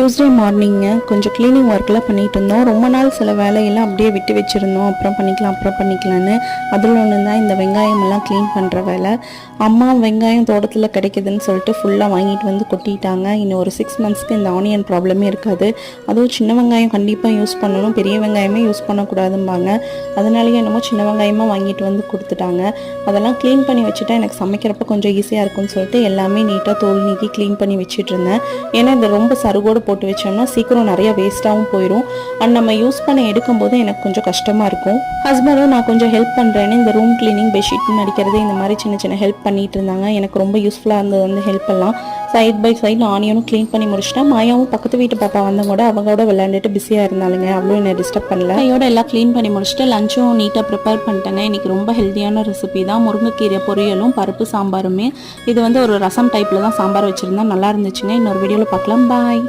Tuesday மார்னிங்க கொஞ்சம் cleaning ஒர்க்லாம் பண்ணிகிட்டு இருந்தோம். ரொம்ப நாள் சில வேலையெல்லாம் அப்படியே விட்டு வச்சுருந்தோம். அப்புறம் பண்ணிக்கலான்னு அதில் ஒன்று தான் இந்த வெங்காயமெல்லாம் க்ளீன் பண்ணுற வேலை. அம்மா வெங்காயம் தோட்டத்தில் கிடைக்குதுன்னு சொல்லிட்டு ஃபுல்லாக வாங்கிட்டு வந்து கொட்டிட்டாங்க. இன்னும் ஒரு 6 மந்த்ஸ்க்கு இந்த ஆனியன் ப்ராப்ளமே இருக்காது. அதுவும் சின்ன வெங்காயம் கண்டிப்பாக யூஸ் பண்ணணும், பெரிய வெங்காயமே யூஸ் பண்ணக்கூடாதும்பாங்க. அதனாலேயே என்னமோ சின்ன வெங்காயமாக வாங்கிட்டு வந்து கொடுத்துட்டாங்க. அதெல்லாம் க்ளீன் பண்ணி வச்சுட்டா எனக்கு சமைக்கிறப்ப கொஞ்சம் ஈஸியாக இருக்கும்னு சொல்லிட்டு எல்லாமே நீட்டாக தோல் நீக்கி க்ளீன் பண்ணி வச்சுட்டு இருந்தேன். ஏன்னா இந்த ரொம்ப சருகோடு போட்டு வச்சோம்னா சீக்கிரம் நிறைய வேஸ்ட்டாகவும் போயிடும். அண்ட் நம்ம யூஸ் பண்ண எடுக்கும்போது எனக்கு கொஞ்சம் கஷ்டமாக இருக்கும். ஹஸ்பண்டும் நான் கொஞ்சம் ஹெல்ப் பண்ணுறேன்னு இந்த ரூம் க்ளீனிங், பெட்ஷீட் அடிக்கிறது, இந்த மாதிரி சின்ன சின்ன ஹெல்ப் பண்ணிட்டு இருந்தாங்க. எனக்கு ரொம்ப யூஸ்ஃபுல்லாக இருந்தது வந்து ஹெல்ப் எல்லாம். சைட் பை சைடு ஆனியனும் க்ளீன் பண்ணி முடிச்சுட்டேன். மாயாவும் பக்கத்து வீட்டு பாப்பா வந்தவங்க கூட அவங்களோட விளையாண்டுட்டு பிஸியாக இருந்தாலுங்க. அவ்வளோ என்னை டிஸ்டர்ப் பண்ணல. கையோட எல்லாம் க்ளீன் பண்ணி முடிச்சுட்டு லஞ்சும் நீட்டாக ப்ரிப்பேர் பண்ணிட்டேங்க. இன்றைக்கி ரொம்ப ஹெல்த்தியான ரெசிபி தான், முருங்கைக்கீரை பொரியலும் பருப்பு சாம்பாருமே. இது வந்து ஒரு ரசம் டைப்பில் தான் சாம்பார் வச்சுருந்தா நல்லா இருந்துச்சுங்க. இன்னொரு வீடியோவில் பார்க்கலாம். பாய்.